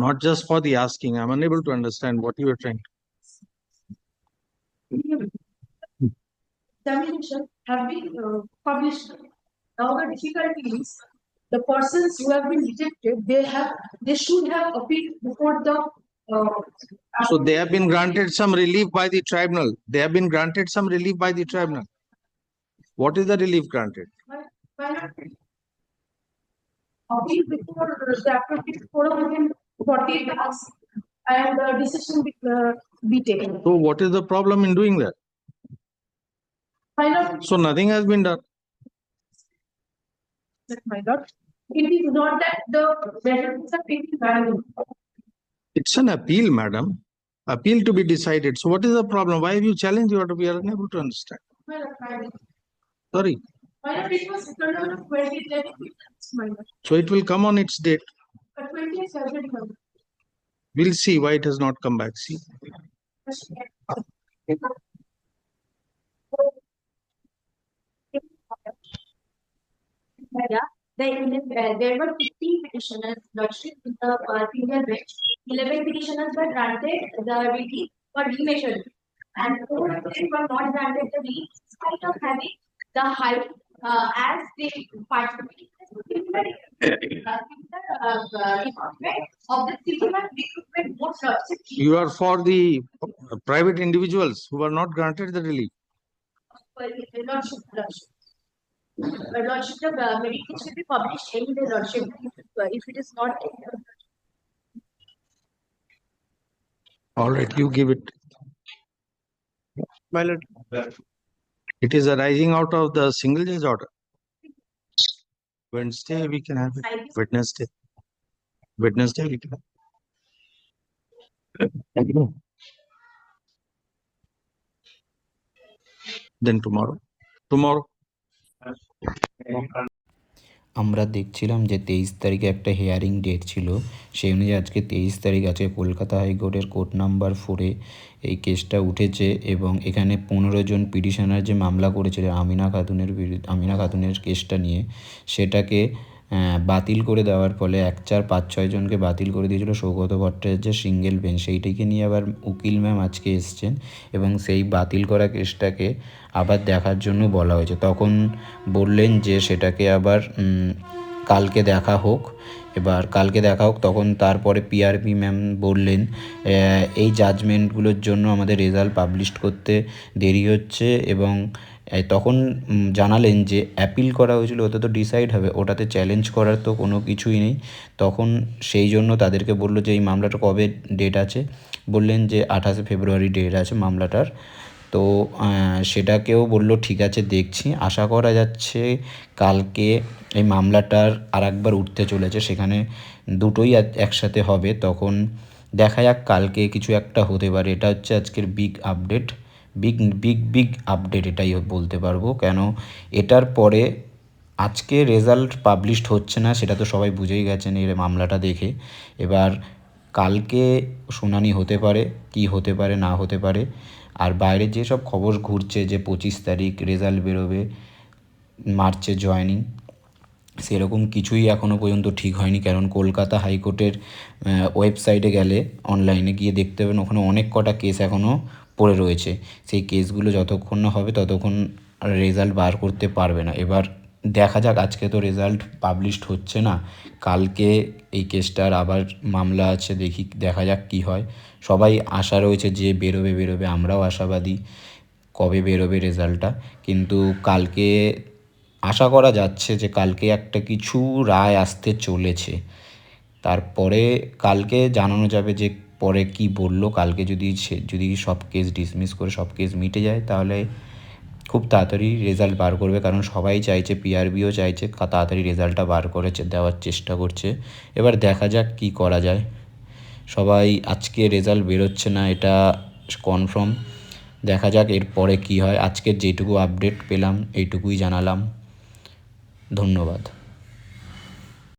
Not just for the asking. I'm unable to understand what you are trying. Examination have been published. Now the difficulty is the persons who have been rejected, they should have appealed before the. So they have been granted some relief by the tribunal. They have been granted some relief by the tribunal. What is the relief granted? Appeal before the appropriate forum within 48 hours and the decision be taken. So what is the problem in doing that? So nothing has been done. My lord, it is not that the measures are taken value. It's an appeal, madam. Appeal to be decided. So what is the problem? Why have you challenged? We are unable to understand. Sorry. It was returned on 2011. So it will come on its date. But 20 has already come. We'll see why it has not come back. See. Yeah, there were 15 petitioners lodged in the premier bench. 11 petitioners were granted the relief for remeasurement, and 4 of them were not granted the relief despite of having the height as they participated in the of the civil and recruitment board subsidy. You are for the private individuals who are not granted the relief. Lordship, the medical should be published in the lordship if it is not. All right, you give it. My lord. It is arising out of the single judge order. Wednesday we can have it. Wednesday. Wednesday we can have it. Then tomorrow. আমরা দেখছিলাম যে 23 তারিখে একটা hearing date ছিল, সেই অনুযায়ী আজকে 23 তারিখ আছে। কলকাতা হাইকোর্টের কোর্ট নাম্বার 4-এ এই কেসটা উঠেছে এবং এখানে 15 জন পিটিশনার যে মামলা করেছিল আমিনা খাতুনের কেসটা নিয়ে, সেটাকে বাতিল করে দেওয়ার ফলে 1-4-5-6 জনকে বাতিল করে দিয়েছিল সৌগত ভট্টাচার্যের সিঙ্গেল বেঞ্চ। সেইটাকে নিয়ে আবার উকিল ম্যাম আজকে এসছেন এবং সেই বাতিল করা কেসটাকে আবার দেখার জন্য বলা হয়েছে। তখন বললেন যে সেটাকে আবার কালকে দেখা হোক। তখন তারপরে পিআরপি ম্যাম বললেন এই জাজমেন্টগুলোর জন্য আমাদের রেজাল্ট পাবলিশ করতে দেরি হচ্ছে এবং তখন জানালেন যে অ্যাপিল করা হয়েছিল ওটা তো ডিসাইড হবে, ওটাতে চ্যালেঞ্জ করার তো কোনো কিছুই নেই। তখন সেই জন্য তাদেরকে বললো যে এই মামলাটা কবে ডেট আছে, বললেন যে 28 ফেব্রুয়ারি ডেট আছে মামলাটার। তো সেটাকেও বললো ঠিক আছে দেখছি। আশা করা যাচ্ছে কালকে এই মামলাটার আরেকবার উঠতে চলেছে, সেখানে দুটোই একসাথে হবে। তখন দেখা যাক কালকে কিছু একটা হতে পারে। এটা হচ্ছে আজকের বিগ আপডেট, বিগ আপডেট এটাই বলতে পারবো। কেন এটার পরে আজকে রেজাল্ট পাবলিশড হচ্ছে না সেটা তো সবাই বুঝেই গেছেন এই মামলাটা দেখে। এবার কালকে শুনানি হতে পারে, কি হতে পারে না হতে পারে। আর বাইরে যেসব খবর ঘুরছে যে 25 তারিখ রেজাল্ট বেরোবে, মার্চে জয়েনিং, সেরকম কিছুই এখনও পর্যন্ত ঠিক হয়নি। কারণ কলকাতা হাইকোর্টের ওয়েবসাইটে গেলে অনলাইনে গিয়ে দেখতে পাবেন ওখানে অনেক কটা কেস এখনও পড়ে রয়েছে। সেই কেসগুলো যতক্ষণ না হবে ততক্ষণ রেজাল্ট বার করতে পারবে না। এবার দেখা যাক, আজকে তো রেজাল্ট পাবলিশড হচ্ছে না, কালকে এই কেসটার আবার মামলা আছে, দেখা যাক কি হয়। সবাই আশা রয়েছে যে বেরোবে, আমরাও আশাবাদী কবে বেরোবে রেজাল্টটা। কিন্তু কালকে আশা করা যাচ্ছে যে কালকে একটা কিছু রায় আসতে চলেছে। তারপরে কালকে জানানো যাবে যে পরে কি বললো। কালকে যদি সব কেস ডিসমিস করে সব কেস মিটে যায় তাহলে খুব তাড়াতাড়ি রেজাল্ট বার করবে। কারণ সবাই চাইছে, পিআরবিও চাইছে তাড়াতাড়ি রেজাল্টটা বার করে দেওয়ার চেষ্টা করছে। এবার দেখা যাক কি করা যায়। সবাই আজকে রেজাল্ট বেরোচ্ছে না এটা কনফার্ম, দেখা যাক এরপরে কি হয়। আজকের যেটুকু আপডেট পেলাম এইটুকুই জানালাম। ধন্যবাদ।